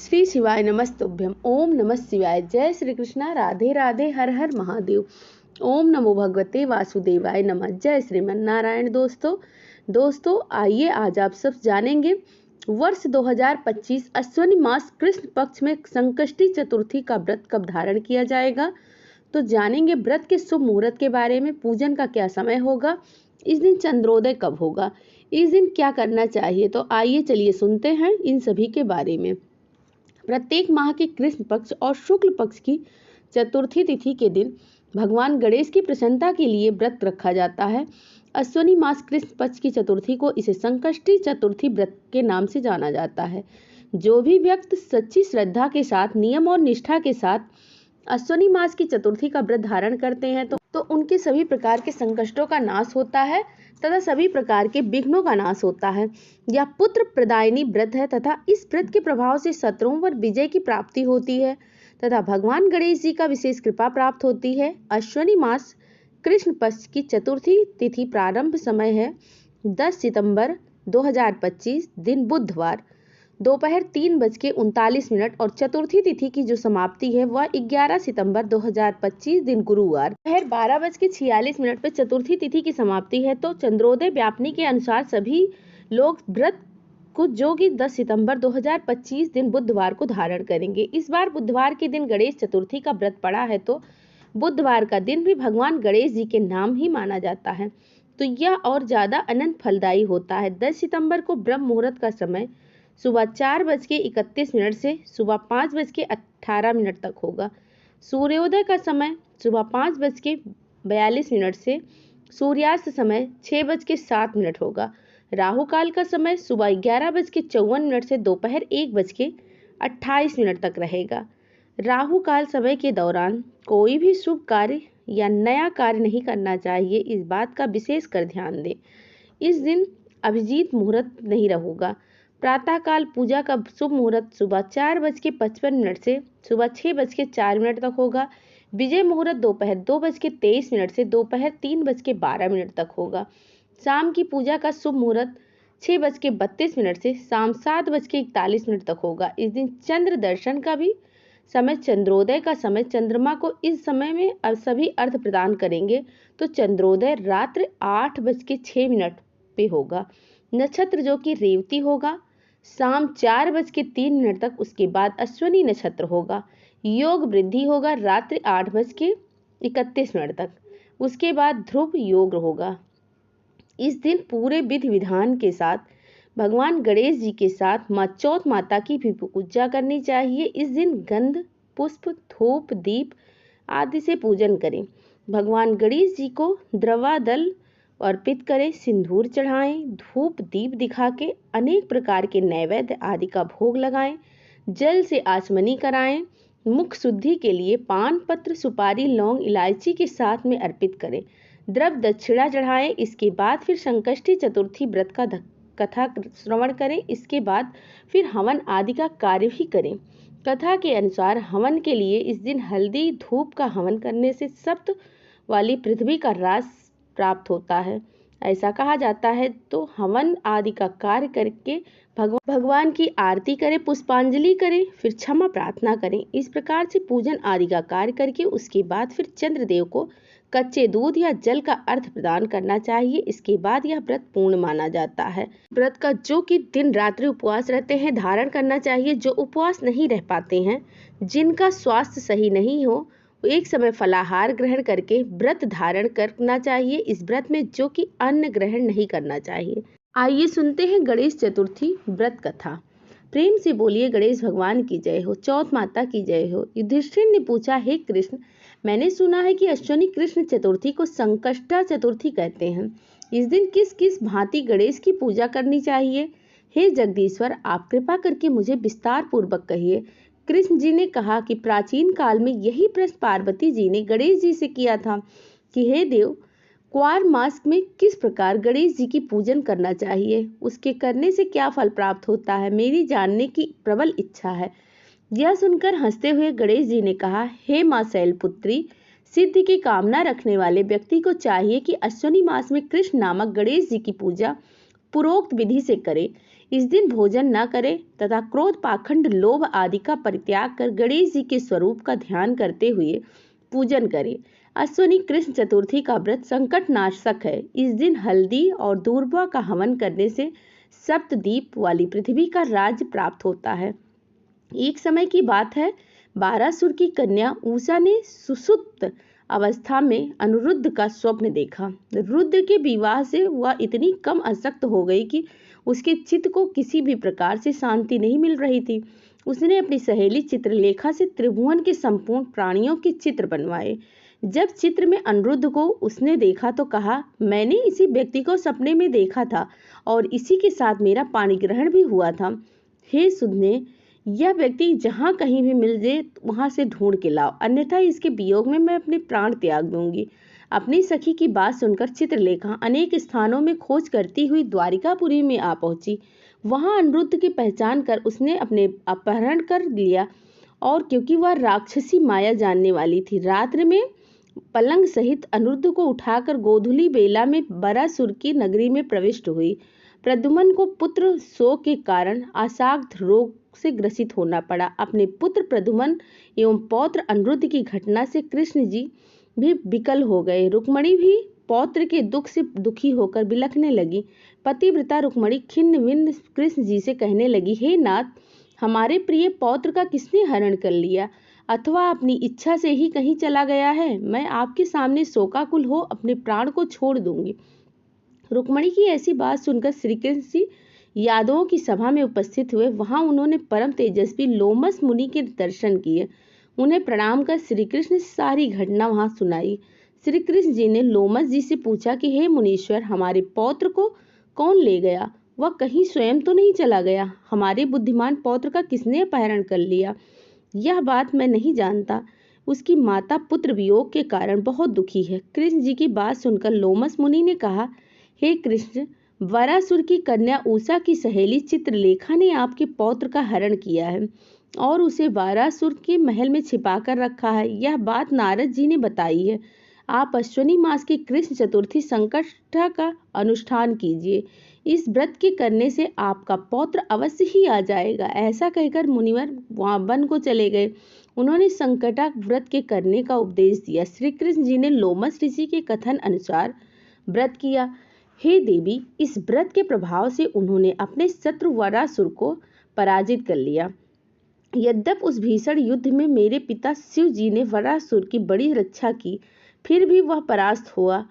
श्री शिवाय नमस्तुभ्यम। ओम नमः शिवाय। जय श्री कृष्णा। राधे राधे। हर हर महादेव। ओम नमो भगवते वासुदेवाय नमः। जय श्रीमन नारायण। दोस्तों आइए आज आप सब जानेंगे वर्ष 2025 अश्विनी मास कृष्ण पक्ष में संकष्टी चतुर्थी का व्रत कब धारण किया जाएगा। तो जानेंगे व्रत के शुभ मुहूर्त के बारे में, पूजन का क्या समय होगा, इस दिन चंद्रोदय कब होगा, इस दिन क्या करना चाहिए। तो आइए चलिए सुनते हैं इन सभी के बारे में। प्रत्येक माह के कृष्ण पक्ष और शुक्ल पक्ष की चतुर्थी तिथि के दिन भगवान गणेश की प्रसन्नता के लिए व्रत रखा जाता है। अश्विनी मास कृष्ण पक्ष की चतुर्थी को इसे संकष्टी चतुर्थी व्रत के नाम से जाना जाता है। जो भी व्यक्ति सच्ची श्रद्धा के साथ, नियम और निष्ठा के साथ अश्विनी मास की चतुर्थी का व्रत धारण करते हैं तो उनके सभी प्रकार के संकष्टों का नाश होता है तथा सभी प्रकार के विघ्नों का नाश होता है। यह पुत्र प्रदायिनी व्रत है तथा इस व्रत के प्रभाव से शत्रुओं पर विजय की प्राप्ति होती है तथा भगवान गणेश जी का विशेष कृपा प्राप्त होती है। अश्विनी मास कृष्ण पक्ष की चतुर्थी तिथि प्रारंभ समय है 10 सितंबर 2025 दिन बुधवार दोपहर 3:39 और चतुर्थी तिथि की जो समाप्ति है वह 11 सितंबर 2025 दिन गुरुवार दोपहर 12:46 पर चतुर्थी तिथि की समाप्ति है। तो चंद्रोदय व्यापनी के अनुसार सभी लोग व्रत को जो कि 10 सितंबर 2025 दिन बुधवार को धारण करेंगे। इस बार बुधवार के दिन गणेश चतुर्थी का व्रत पड़ा है तो बुधवार का दिन भी भगवान गणेश जी के नाम ही माना जाता है, तो यह और ज्यादा अनंत फलदायी होता है। 10 सितंबर को ब्रह्म मुहूर्त का समय सुबह 4:31 से सुबह 5:18 तक होगा। सूर्योदय का समय सुबह 5:42 से सूर्यास्त समय 6:07 होगा। राहु काल का समय सुबह 11:54 से दोपहर 1:28 तक रहेगा। राहु काल समय के दौरान कोई भी शुभ कार्य या नया कार्य नहीं करना चाहिए, इस बात का विशेष कर ध्यान दें। इस दिन अभिजीत मुहूर्त नहीं रहेगा। प्रातःकाल पूजा का शुभ मुहूर्त सुबह 4:55 से सुबह 6:04 तक होगा। विजय मुहूर्त दोपहर 2:23 से दोपहर 3:12 तक होगा। शाम की पूजा का शुभ मुहूर्त 6:32 से शाम 7:41 तक होगा। इस दिन चंद्र दर्शन का भी समय, चंद्रोदय का समय, चंद्रमा को इस समय में सभी अर्घ प्रदान करेंगे तो चंद्रोदय रात्रि 8:06 पे होगा। नक्षत्र जो कि रेवती होगा शाम 4:03 तक, उसके बाद अश्विनी नक्षत्र होगा। योग वृद्धि होगा रात्रि 8:31 तक, उसके बाद ध्रुव योग होगा। इस दिन पूरे विधि विधान के साथ भगवान गणेश जी के साथ माँ चौथ माता की भी पूजा करनी चाहिए। इस दिन गंध, पुष्प, धूप, दीप आदि से पूजन करें। भगवान गणेश जी को द्रवादल अर्पित करें, सिंदूर चढ़ाएं, धूप दीप दिखा के अनेक प्रकार के नैवेद्य आदि का भोग लगाएं, जल से आचमनी कराएं। मुख शुद्धि के लिए पान पत्र, सुपारी, लौंग, इलायची के साथ में अर्पित करें। द्रव्य दक्षिणा चढ़ाएं। इसके बाद फिर संकष्टी चतुर्थी व्रत का कथा श्रवण करें। इसके बाद फिर हवन आदि का कार्य भी करें। कथा के अनुसार हवन के लिए इस दिन हल्दी धूप का हवन करने से सप्त वाली पृथ्वी का राज प्राप्त होता है, ऐसा कहा जाता है। तो हवन आदि का कार्य करके भगवान की आरती करें, पुष्पांजलि करें, फिर क्षमा प्रार्थना करें। इस प्रकार से पूजन आदि का कार्य करके उसके बाद फिर चंद्रदेव को कच्चे दूध या जल का अर्घ प्रदान करना चाहिए। इसके बाद यह व्रत पूर्ण माना जाता है। व्रत का जो कि दिन रात्रि उपवास रहते हैं धारण करना चाहिए। जो उपवास नहीं रह पाते हैं, जिनका स्वास्थ्य सही नहीं हो, एक समय फलाहार ग्रहण करके व्रत धारण करना चाहिए। इस व्रत में जो कि अन्न ग्रहण नहीं करना चाहिए। आइए सुनते हैं गणेश चतुर्थी व्रत कथा। प्रेम से बोलिए गणेश भगवान की जय हो, चौथ माता की जय हो। युधिष्ठिर ने पूछा, हे कृष्ण, मैंने सुना है कि अश्विनी कृष्ण चतुर्थी को संकष्टा चतुर्थी कहते हैं। इस दिन किस किस भांति गणेश की पूजा करनी चाहिए? हे जगदीश्वर, आप कृपा करके मुझे विस्तार पूर्वक कहिए। कृष्ण जी ने कहा कि प्राचीन काल में यही प्रश्न पार्वती जी ने गणेश जी से किया था कि हे देव, क्वार मास में किस प्रकार गणेश जी की पूजन करना चाहिए, उसके करने से क्या फल प्राप्त होता है, मेरी जानने की प्रबल इच्छा है। यह सुनकर हंसते हुए गणेश जी ने कहा, हे माँ शैलपुत्री, सिद्धि की कामना रखने वाले व्यक्ति को चाहिए कि अश्विनी मास में कृष्ण नामक गणेश जी की पूजा पूर्वोक्त विधि से करे। इस दिन भोजन न करें तथा क्रोध, पाखंड, लोभ आदि का परित्याग कर गणेश जी के स्वरूप का ध्यान करते हुए पूजन करें। अश्विनी कृष्ण चतुर्थी का व्रत संकट नाशक है। इस दिन हल्दी और दूर्वा का हवन करने से सप्तद्वीप वाली पृथ्वी का राज्य प्राप्त होता है। एक समय की बात है, बारासुर की कन्या उषा ने सुषुप्त अवस्था में अनिरुद्ध का स्वप्न देखा। रुद्र के विवाह से वह इतनी कम आसक्त हो गई कि उसके चित्त को किसी भी प्रकार से शांति नहीं मिल रही थी। उसने अपनी सहेली चित्रलेखा से त्रिभुवन के संपूर्ण प्राणियों के चित्र बनवाए। जब चित्र में अनिरुद्ध को उसने देखा तो कहा, मैंने इसी व्यक्ति को सपने में देखा था और इसी के साथ मेरा पाणी ग्रहण भी हुआ था। हे सुधने, यह व्यक्ति जहाँ कहीं भी मिल जाए वहां से ढूंढ के लाओ, अन्यथा इसके वियोग में मैं अपने प्राण त्याग दूंगी। अपनी सखी की बात सुनकर चित्रलेखा अनेक स्थानों में खोज करती हुई द्वारिकापुरी में आ पहुंची। वहां अनिरुद्ध की पहचान कर उसने अपने अपहरण कर लिया, और क्योंकि वह राक्षसी माया जानने वाली थी, रात्रि में पलंग सहित अनिरुद्ध को उठाकर गोधूली बेला में बरासुर की नगरी में प्रविष्ट हुई। प्रद्युम्न को पुत्र शोक के कारण असाध्य रोग से ग्रसित होना पड़ा। अपने पुत्र प्रद्युम्न एवं पौत्र अनिरुद्ध की घटना से कृष्ण जी भी विकल हो गए। रुक्मणी भी पौत्र के दुख से दुखी होकर बिलखने लगी। पतिव्रता रुक्मणी खिन्न विन्न कृष्ण जी से कहने लगी, हे नाथ, हमारे प्रिय पौत्र का किसने हरण कर लिया, अथवा अपनी इच्छा से ही कहीं चला गया है? मैं आपके सामने शोकाकुल हो अपने प्राण को छोड़ दूंगी। रुक्मणी की ऐसी बात सुनकर श्री कृष्ण जी यादवों की सभा में उपस्थित हुए। वहां उन्होंने परम तेजस्वी लोमस मुनि के दर्शन किए। उन्हें प्रणाम कर श्री कृष्ण ने सारी घटना वहां सुनाई। श्री कृष्ण जी ने लोमस जी से पूछा कि हे मुनीश्वर, हमारे पौत्र को कौन ले गया? वह कहीं स्वयं तो नहीं चला गया? हमारे बुद्धिमान पौत्र का किसने अपहरण कर लिया? यह बात मैं नहीं जानता। उसकी माता पुत्र वियोग के कारण बहुत दुखी है। कृष्ण जी की बात सुनकर लोमस मुनि ने कहा, हे कृष्ण, वरासुर की कन्या उषा की सहेली चित्रलेखा ने आपके पौत्र का हरण किया है और उसे वरासुर के महल में छिपा कर रखा है। यह बात नारद जी ने बताई है। आप अश्विनी मास की कृष्ण चतुर्थी संकष्टा का अनुष्ठान कीजिए। इस व्रत के करने से आपका पौत्र अवश्य ही आ जाएगा। ऐसा कहकर मुनिवर वहां वन को चले गए। उन्होंने संकटा व्रत के करने का उपदेश दिया। श्री कृष्ण जी ने लोमस ऋषि के कथन अनुसार व्रत किया। हे देवी, इस व्रत के प्रभाव से उन्होंने अपने शत्रु वरासुर को पराजित कर लिया। यद्यपि उस भीषण युद्ध में मेरे पिता शिव जी ने वरासुर की बड़ी रक्षा की, फिर भी वह परास्त हुआ।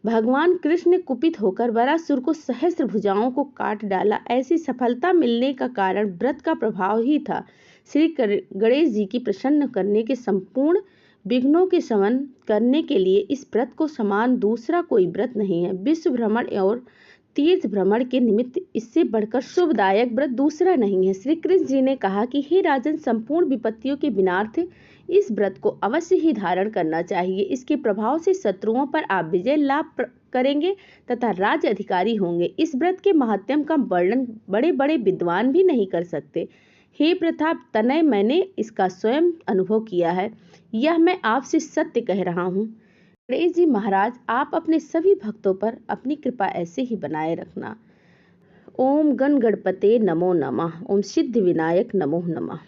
भगवान कृष्ण ने कुपित होकर वरासुर को सहस्त्र भुजाओं को काट डाला। ऐसी सफलता मिलने का कारण व्रत का प्रभाव ही था। श्री गणेश जी की प्रसन्न करने के संपूर्ण विघ्नों के शमन करने के लिए इस व्रत को समान दूसरा कोई व्रत नहीं है। विश्व भ्रमण और तीर्थ भ्रमण के निमित्त इससे बढ़कर शुभदायक व्रत दूसरा नहीं है। श्री कृष्ण जी ने कहा कि हे राजन, संपूर्ण विपत्तियों के विनार्थ इस व्रत को अवश्य ही धारण करना चाहिए। इसके प्रभाव से शत्रुओं पर आप विजय लाभ करेंगे तथा राज्य अधिकारी होंगे। इस व्रत के महात्म्य का वर्णन बड़े बड़े विद्वान भी नहीं कर सकते। हे प्रताप तनय, मैंने इसका स्वयं अनुभव किया है। यह मैं आपसे सत्य कह रहा हूँ। गणेश जी महाराज, आप अपने सभी भक्तों पर अपनी कृपा ऐसे ही बनाए रखना। ओम गण गणपते नमो नमः। ओम सिद्धि विनायक नमो नमः।